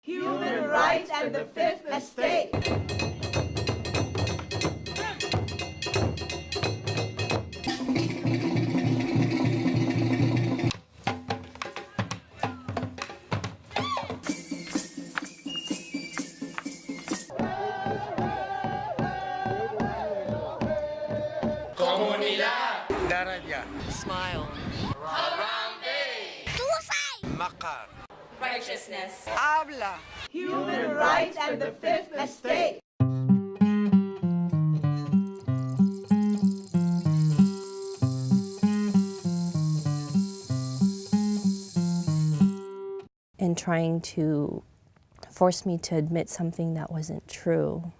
Human rights and the Fifth Estate. Comunidad. Daraja. Smile. Harambe. Makar. Righteousness. Habla. Human rights and the Fifth Estate. And trying to force me to admit something that wasn't true,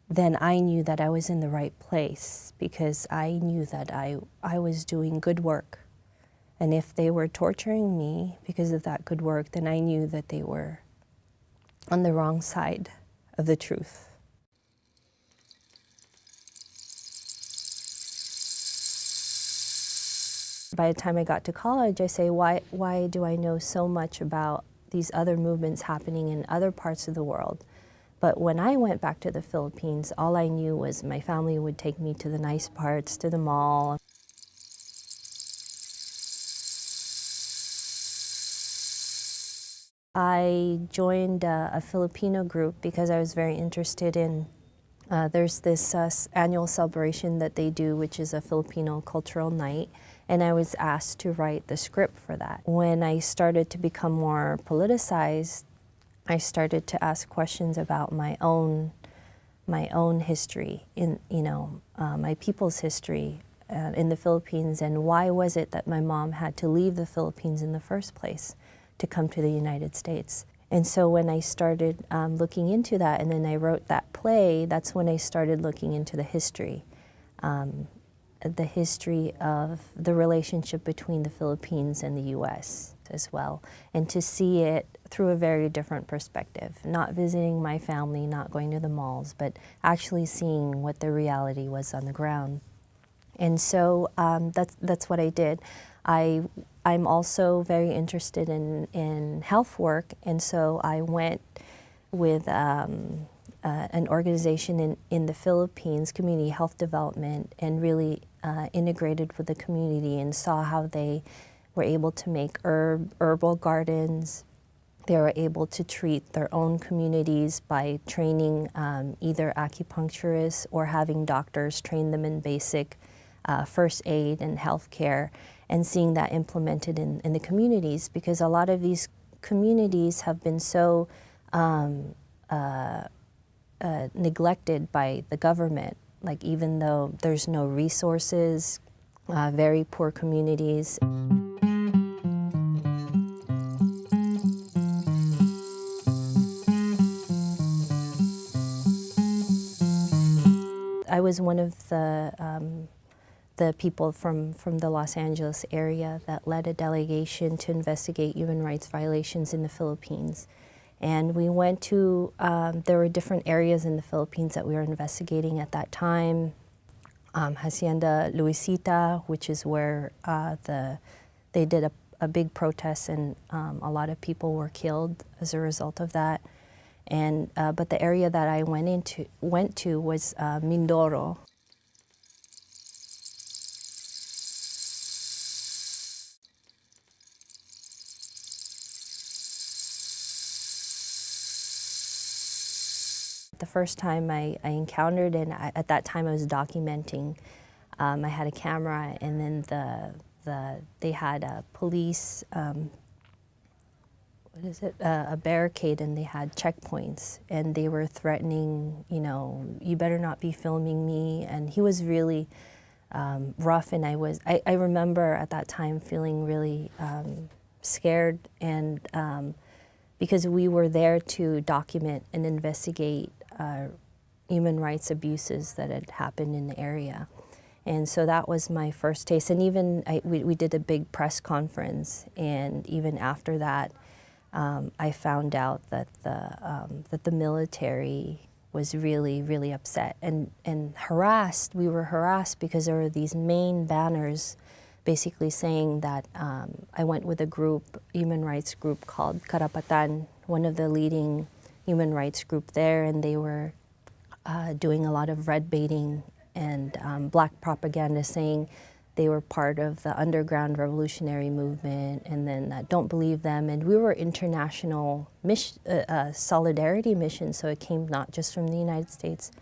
then I knew that I was in the right place, because I knew that I was doing good work. And if they were torturing me because of that good work, then I knew that they were on the wrong side of the truth. By the time I got to college, I say, why do I know so much about these other movements happening in other parts of the world? But when I went back to the Philippines, all I knew was my family would take me to the nice parts, to the mall. I joined a Filipino group because I was very interested in, there's this annual celebration that they do, which is a Filipino cultural night, and I was asked to write the script for that. When I started to become more politicized, I started to ask questions about my own history, my people's history in the Philippines, and why was it that my mom had to leave the Philippines in the first place to come to the United States. And so when I started looking into that, and then I wrote that play, that's when I started looking into the history of the relationship between the Philippines and the US as well, and to see it through a very different perspective, not visiting my family, not going to the malls, but actually seeing what the reality was on the ground. And so that's what I did. I'm also very interested in health work, and so I went with an organization in the Philippines, Community Health Development, and really integrated with the community and saw how they were able to make herbal gardens. They were able to treat their own communities by training either acupuncturists or having doctors train them in basic first aid and health care, and seeing that implemented in the communities, because a lot of these communities have been so neglected by the government. Like, even though there's no resources, very poor communities. I was one of the people from the Los Angeles area that led a delegation to investigate human rights violations in the Philippines. And we went to, there were different areas in the Philippines that we were investigating at that time. Hacienda Luisita, which is where they did a big protest, and a lot of people were killed as a result of that. And, but the area that I went to was Mindoro. The first time I encountered it, and at that time I was documenting. I had a camera, and then they had a police, a barricade, and they had checkpoints, and they were threatening, you better not be filming me. And he was really rough, and I remember at that time feeling really scared, and because we were there to document and investigate human rights abuses that had happened in the area. And so that was my first taste. And even we did a big press conference, and even after that, I found out that the military was really, really upset and harassed. We were harassed because there were these main banners basically saying that I went with a group, human rights group called Karapatan, one of the leading human rights group there, and they were doing a lot of red baiting and black propaganda, saying they were part of the underground revolutionary movement, and then don't believe them. And we were international solidarity mission, so it came not just from the United States,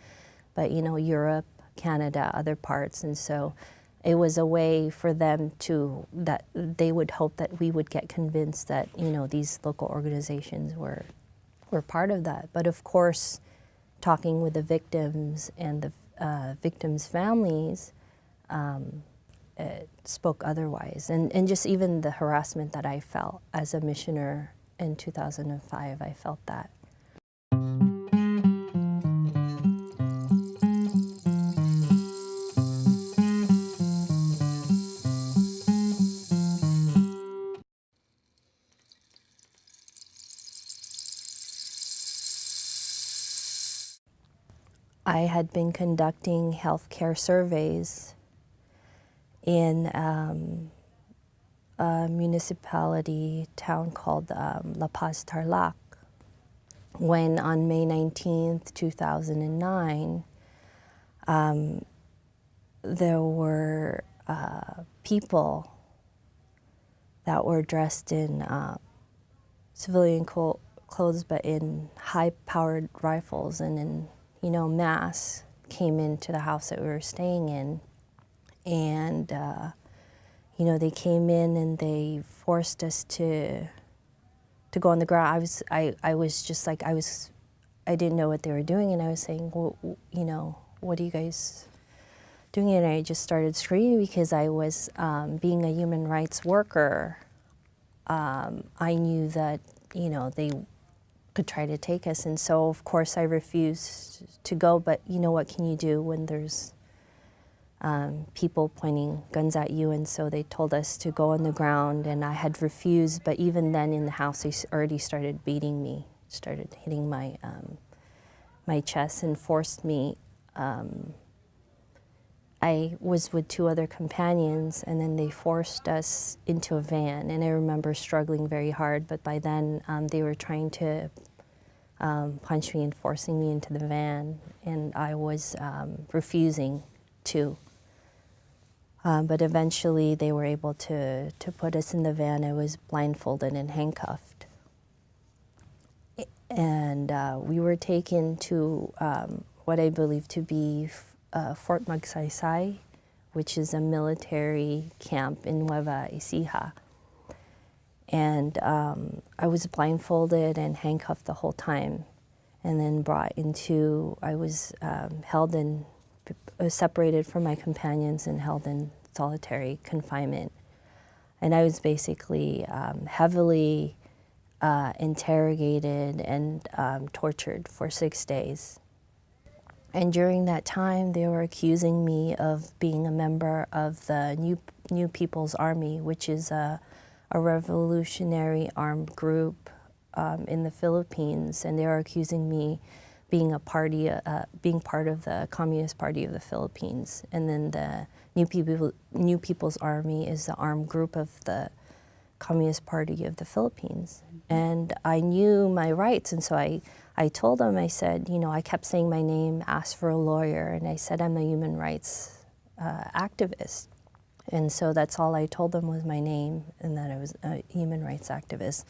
but Europe, Canada, other parts. And so it was a way for them that they would hope that we would get convinced that these local organizations were part of that. But of course, talking with the victims and the victims' families, it spoke otherwise. And just even the harassment that I felt as a missioner in 2005, I felt that. I had been conducting healthcare surveys in a municipality town called La Paz Tarlac, when on May 19th, 2009, there were people that were dressed in civilian clothes, but in high-powered rifles and in masks, came into the house that we were staying in. And, they came in and they forced us to go on the ground. I was just like, I didn't know what they were doing, and I was saying, well, what are you guys doing? And I just started screaming because I was, being a human rights worker, I knew that, they could try to take us. And so, of course, I refused to go, but what can you do when there's people pointing guns at you? And so they told us to go on the ground, and I had refused, but even then in the house they already started beating me, started hitting my my chest and forced me. I was with two other companions, and then they forced us into a van, and I remember struggling very hard, but by then they were trying to punch me and forcing me into the van, and I was refusing to. But eventually they were able to put us in the van. I was blindfolded and handcuffed. And we were taken to what I believe to be Fort Magsaysay, which is a military camp in Nueva Ecija. And I was blindfolded and handcuffed the whole time, and then brought into, I was held in, separated from my companions and held in solitary confinement. And I was basically heavily interrogated and tortured for 6 days. And during that time, they were accusing me of being a member of the New People's Army, which is a revolutionary armed group in the Philippines, and they were accusing me being being part of the Communist Party of the Philippines. And then the New People's Army is the armed group of the Communist Party of the Philippines. And I knew my rights, and so I told them, I said, I kept saying my name, asked for a lawyer, and I said I'm a human rights activist. And so that's all I told them was my name, and that I was a human rights activist.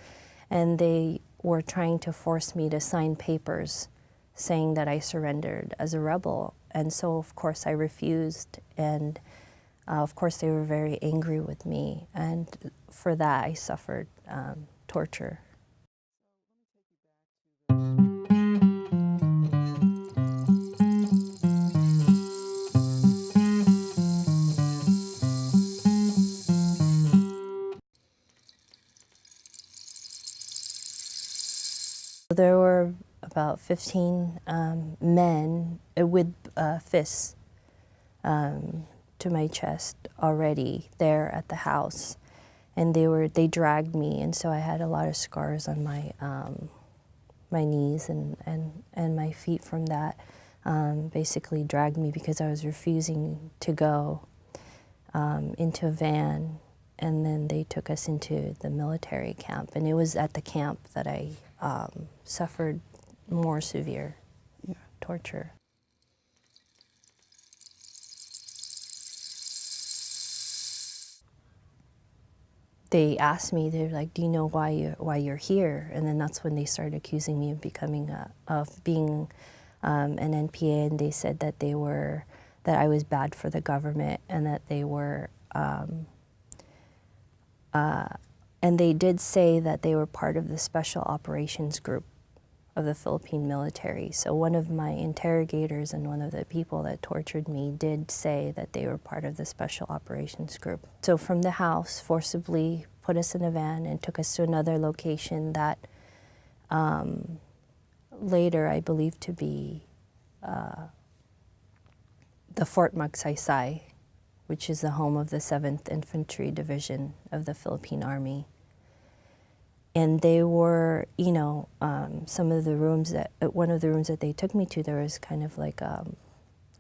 And they were trying to force me to sign papers saying that I surrendered as a rebel. And so, of course, I refused. And, of course, they were very angry with me. And for that, I suffered torture. There were about 15 men with fists to my chest already there at the house, and they dragged me, and so I had a lot of scars on my my knees and my feet from that. Basically dragged me because I was refusing to go into a van, and then they took us into the military camp. And it was at the camp that I suffered more severe torture. They asked me, they're like, "Do you know why you're here?" And then that's when they started accusing me of being an NPA, and they said that that I was bad for the government, and that they were, and they did say that they were part of the special operations group of the Philippine military. So one of my interrogators and one of the people that tortured me did say that they were part of the special operations group. So from the house, forcibly put us in a van and took us to another location that later I believe to be the Fort Magsaysay, which is the home of the 7th Infantry Division of the Philippine Army. And they were, you know, some of the rooms one of the rooms that they took me to, there was kind of like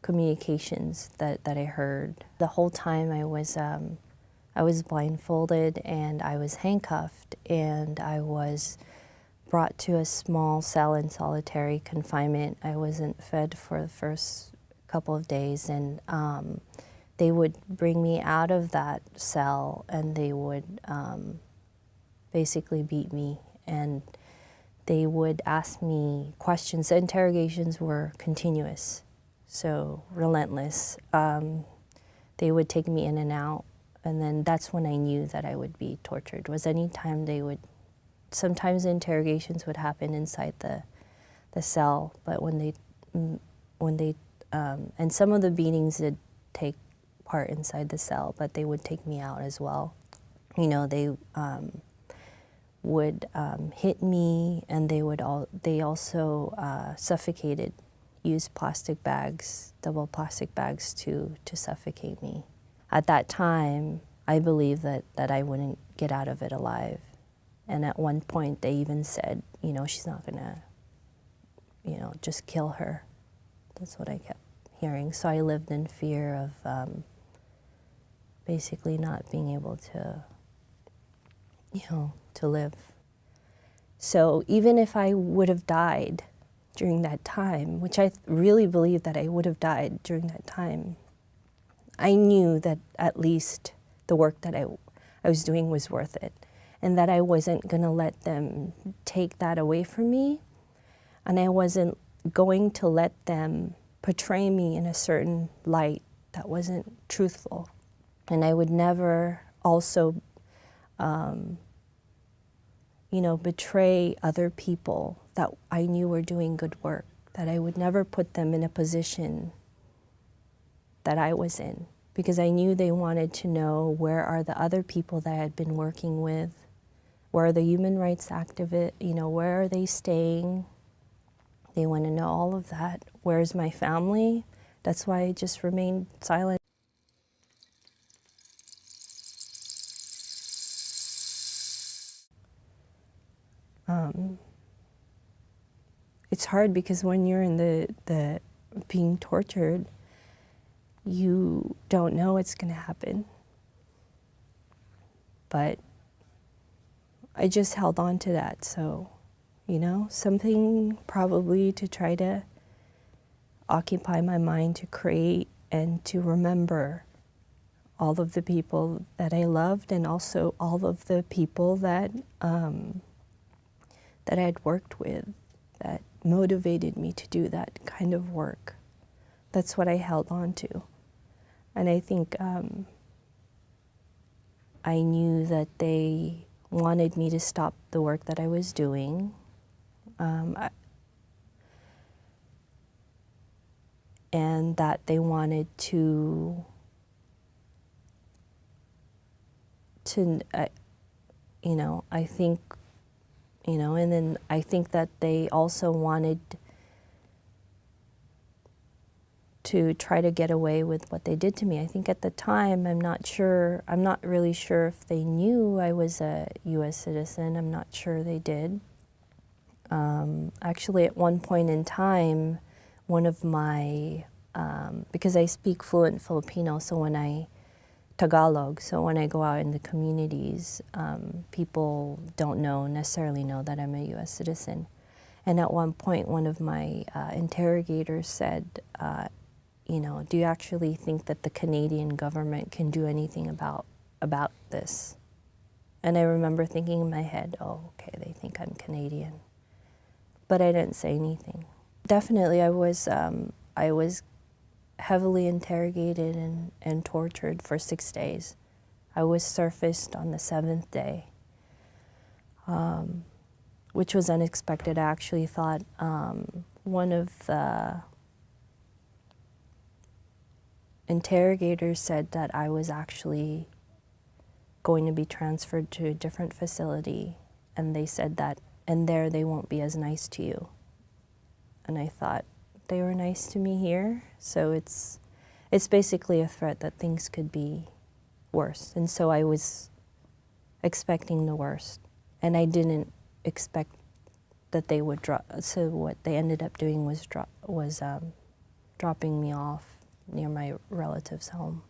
communications that I heard. The whole time I was blindfolded and I was handcuffed, and I was brought to a small cell in solitary confinement. I wasn't fed for the first couple of days, and they would bring me out of that cell and they would basically beat me, and they would ask me questions. The interrogations were continuous, so relentless. They would take me in and out, and then that's when I knew that I would be tortured, was anytime sometimes the interrogations would happen inside the cell, but when they and some of the beatings did take part inside the cell, but they would take me out as well. You know, they would hit me, and they also suffocated, used plastic bags, double plastic bags to suffocate me. At that time, I believed that I wouldn't get out of it alive. And at one point they even said, you know, she's not gonna, you know, just kill her. That's what I kept hearing. So I lived in fear of basically not being able to, you know, to live. So even if I would have died during that time, which I really believe that I would have died during that time, I knew that at least the work that I was doing was worth it, and that I wasn't going to let them take that away from me, and I wasn't going to let them portray me in a certain light that wasn't truthful. And I would never also you know, betray other people that I knew were doing good work, that I would never put them in a position that I was in, because I knew they wanted to know, where are the other people that I had been working with? Where are the human rights activists? You know, where are they staying? They want to know all of that. Where's my family? That's why I just remained silent. It's hard because when you're in the being tortured, you don't know what's going to happen. But I just held on to that. So, you know, something probably to try to occupy my mind, to create and to remember all of the people that I loved, and also all of the people that that I had worked with, that motivated me to do that kind of work. That's what I held on to. And I think I knew that they wanted me to stop the work that I was doing. And that they wanted to you know, I think, you know, and then I think that they also wanted to try to get away with what they did to me. I think at the time, I'm not really sure if they knew I was a US citizen. I'm not sure they did. Actually, at one point in time, one of my, because I speak fluent Filipino, so when I Tagalog, so when I go out in the communities, people don't necessarily know that I'm a U.S. citizen. And at one point, one of my interrogators said, do you actually think that the Canadian government can do anything about this? And I remember thinking in my head, oh, okay, they think I'm Canadian. But I didn't say anything. Definitely, I was heavily interrogated and tortured for 6 days. I was surfaced on the 7th day, which was unexpected. I actually thought one of the interrogators said that I was actually going to be transferred to a different facility, and they said that, and there they won't be as nice to you. And I thought, they were nice to me here, so it's basically a threat that things could be worse. And so I was expecting the worst, and I didn't expect that they would drop. So what they ended up doing was dropping me off near my relative's home.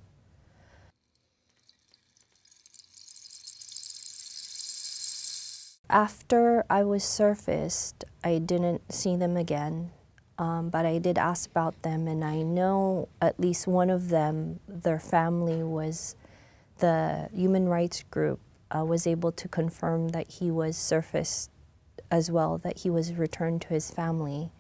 After I was surfaced, I didn't see them again. But I did ask about them, and I know at least one of them, their family was, the human rights group was able to confirm that he was surfaced as well, that he was returned to his family.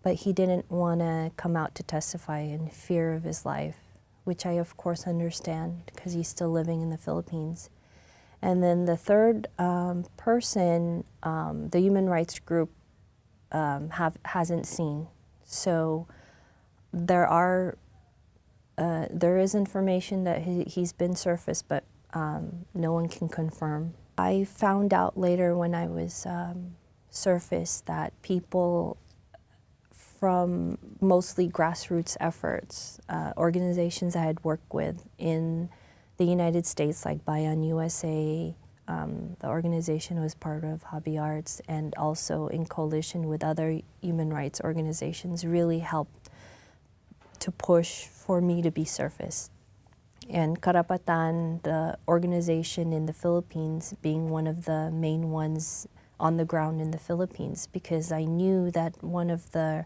But he didn't want to come out to testify in fear of his life, which I of course understand because he's still living in the Philippines. And then the third person, the human rights group hasn't seen. So there is information that he's been surfaced, but no one can confirm. I found out later when I was surfaced that people from mostly grassroots efforts, organizations I had worked with in the United States, like Bayan USA, the organization was part of Hobby Arts, and also in coalition with other human rights organizations, really helped to push for me to be surfaced. And Karapatan, the organization in the Philippines, being one of the main ones on the ground in the Philippines, because I knew that one of their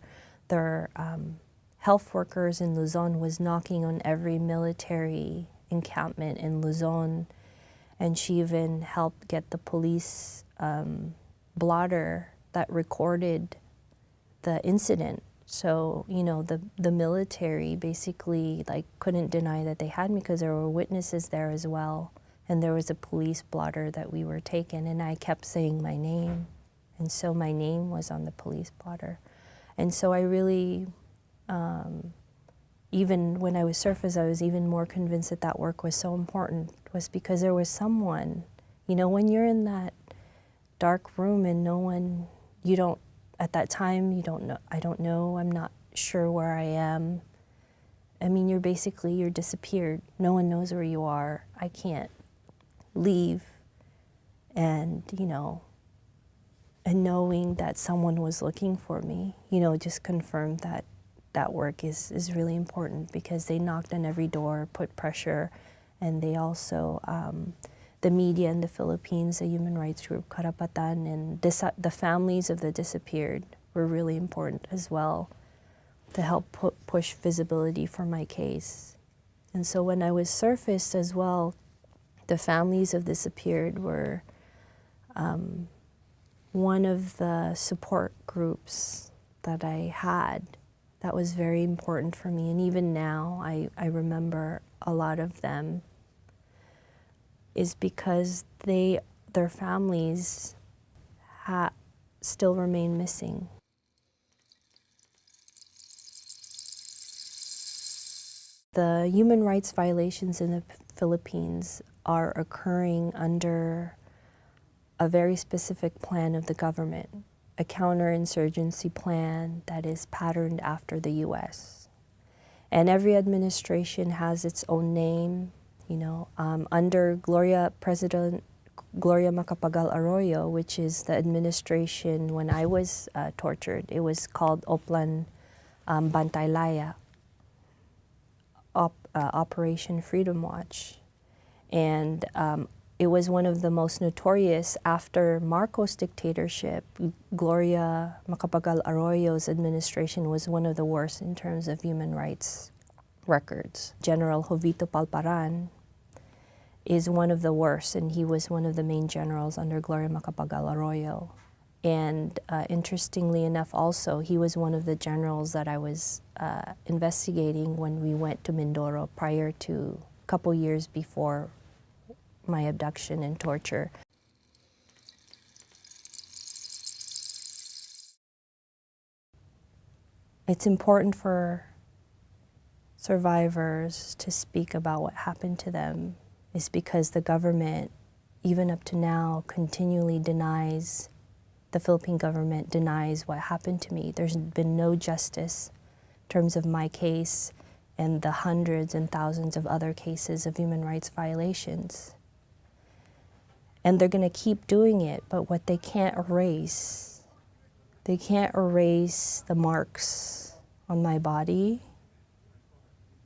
health workers in Luzon was knocking on every military encampment in Luzon. And she even helped get the police blotter that recorded the incident. So, the military basically couldn't deny that they had me because there were witnesses there as well. And there was a police blotter that we were taken, and I kept saying my name. And so my name was on the police blotter. And so I really, even when I was surfaced, I was even more convinced that that work was so important, was because there was someone, when you're in that dark room and no one, at that time, you don't know, I don't know, I'm not sure where I am. I mean, you're disappeared. No one knows where you are. I can't leave. And, and knowing that someone was looking for me, just confirmed that that work is really important, because they knocked on every door, put pressure, and they also, the media in the Philippines, the human rights group, Karapatan, and the families of the disappeared were really important as well to help push visibility for my case. And so when I was surfaced as well, the families of disappeared were one of the support groups that I had that was very important for me. And even now, I remember a lot of them, is because their families still remain missing. The human rights violations in the Philippines are occurring under a very specific plan of the government, a counterinsurgency plan that is patterned after the US. And every administration has its own name. Under President Gloria Macapagal Arroyo, which is the administration when I was tortured, it was called Oplan Bantaylaya, Operation Freedom Watch. And it was one of the most notorious after Marcos' dictatorship. Gloria Macapagal-Arroyo's administration was one of the worst in terms of human rights records. General Jovito Palparan is one of the worst, and he was one of the main generals under Gloria Macapagal-Arroyo. And interestingly enough also, he was one of the generals that I was investigating when we went to Mindoro prior to a couple years before my abduction and torture. It's important for survivors to speak about what happened to them. It's because the government, even up to now, continually denies, the Philippine government denies what happened to me. There's been no justice in terms of my case and the hundreds and thousands of other cases of human rights violations. And they're going to keep doing it, but what they can't erase, they can't erase the marks on my body.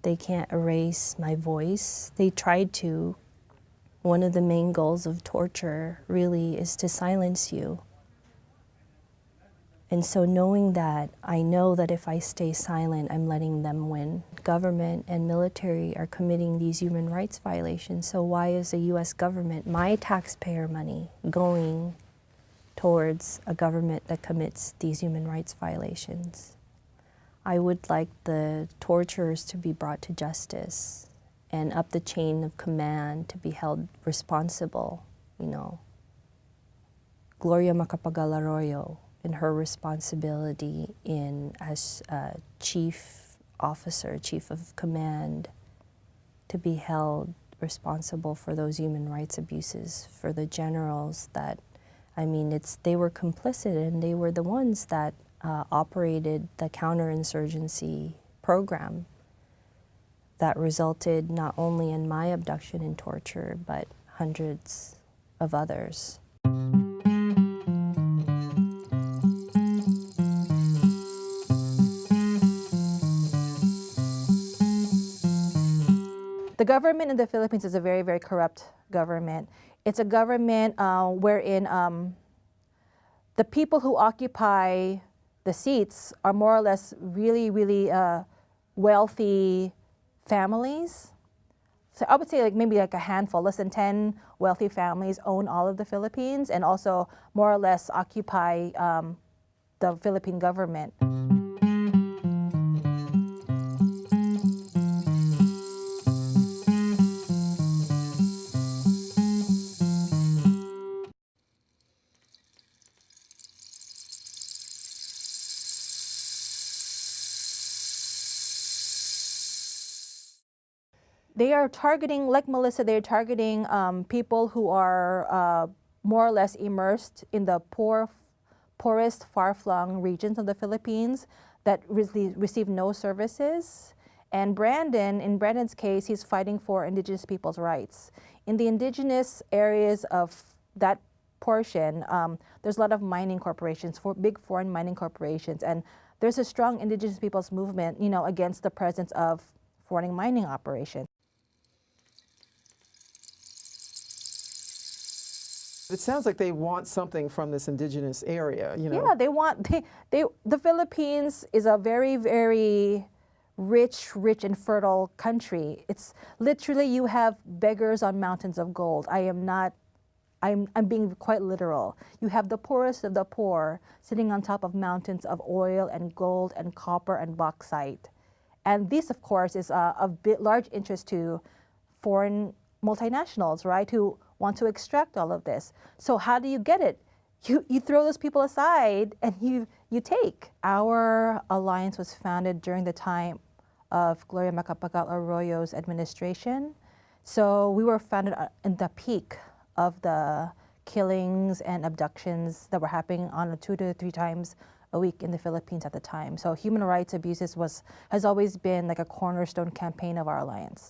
They can't erase my voice. They tried to. One of the main goals of torture really is to silence you. And so knowing that, I know that if I stay silent, I'm letting them win. Government and military are committing these human rights violations, so why is the US government, my taxpayer money, going towards a government that commits these human rights violations? I would like the torturers to be brought to justice and up the chain of command to be held responsible, you know. Gloria Macapagal-Arroyo, in her responsibility as chief officer, chief of command, to be held responsible for those human rights abuses, for the generals that, I mean, they were complicit, and they were the ones that operated the counterinsurgency program that resulted not only in my abduction and torture, but hundreds of others. The government in the Philippines is a very, very corrupt government. It's a government wherein the people who occupy the seats are more or less really, really wealthy families. So I would say maybe like a handful, less than 10 wealthy families own all of the Philippines and also more or less occupy the Philippine government. They are targeting, like Melissa, they're targeting people who are more or less immersed in the poorest, far-flung regions of the Philippines that really receive no services. And Brandon, in Brandon's case, he's fighting for indigenous people's rights. In the indigenous areas of that portion, there's a lot of mining corporations, big foreign mining corporations, and there's a strong indigenous people's movement, you know, against the presence of foreign mining operations. It sounds like they want something from this indigenous area, you know. Yeah, the Philippines is a very, very rich and fertile country. It's literally, you have beggars on mountains of gold. I'm being quite literal. You have the poorest of the poor sitting on top of mountains of oil and gold and copper and bauxite. And this, of course, is of large interest to foreign multinationals, right, who want to extract all of this. So how do you get it? You throw those people aside and you take. Our alliance was founded during the time of Gloria Macapagal-Arroyo's administration. So we were founded in the peak of the killings and abductions that were happening on 2 to 3 times a week in the Philippines at the time. So human rights abuses has always been like a cornerstone campaign of our alliance.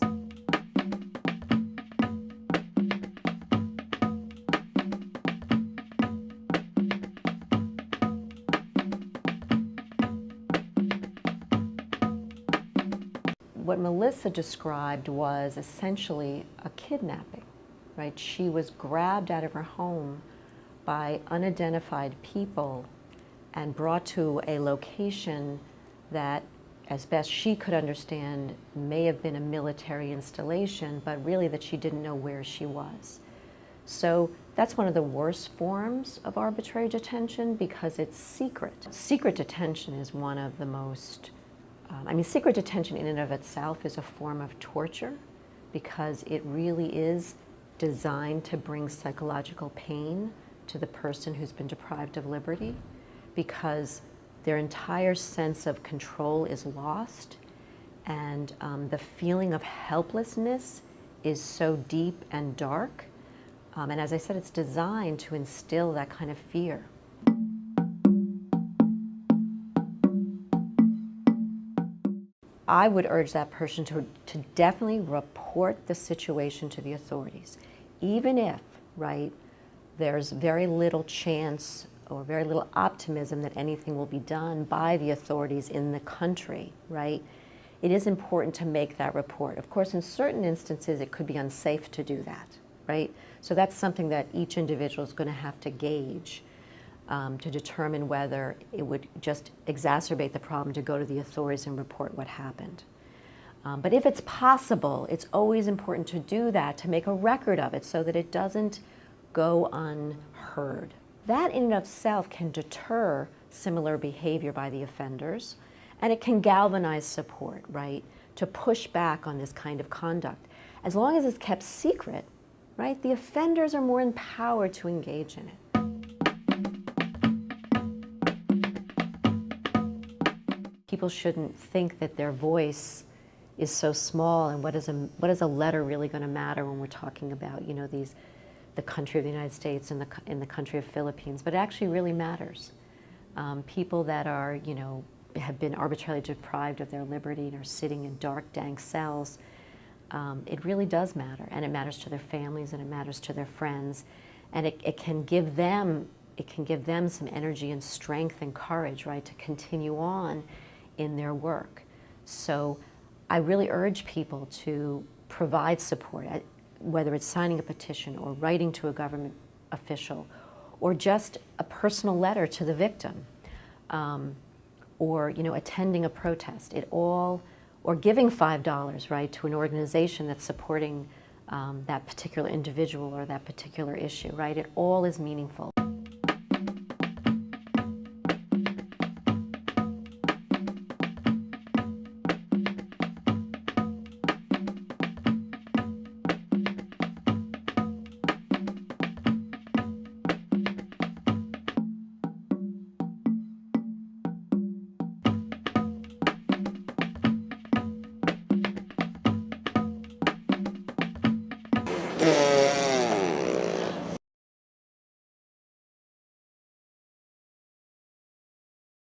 What Melissa described was essentially a kidnapping. right? She was grabbed out of her home by unidentified people and brought to a location that, as best she could understand, may have been a military installation, but really that she didn't know where she was. So that's one of the worst forms of arbitrary detention because it's secret. Secret detention is one of the most, secret detention in and of itself is a form of torture because it really is designed to bring psychological pain to the person who's been deprived of liberty because their entire sense of control is lost and the feeling of helplessness is so deep and dark. And as I said, it's designed to instill that kind of fear. I would urge that person to definitely report the situation to the authorities, even if, right, there's very little chance or very little optimism that anything will be done by the authorities in the country, right? It is important to make that report. Of course, in certain instances, it could be unsafe to do that, right? So that's something that each individual is going to have to gauge to determine whether it would just exacerbate the problem to go to the authorities and report what happened. But if it's possible, it's always important to do that, to make a record of it so that it doesn't go unheard. That in and of itself can deter similar behavior by the offenders, and it can galvanize support, right, to push back on this kind of conduct. As long as it's kept secret, right, the offenders are more empowered to engage in it. People shouldn't think that their voice is so small, and what is a letter really going to matter when we're talking about, you know, the country of the United States and the country of Philippines, but it actually really matters. People that are, you know, have been arbitrarily deprived of their liberty and are sitting in dark, dank cells, it really does matter, and it matters to their families, and it matters to their friends, and it can give them some energy and strength and courage, right, to continue on in their work. So I really urge people to provide support, whether it's signing a petition or writing to a government official or just a personal letter to the victim, or, you know, attending a protest. Or giving $5, right, to an organization that's supporting that particular individual or that particular issue, right? It all is meaningful.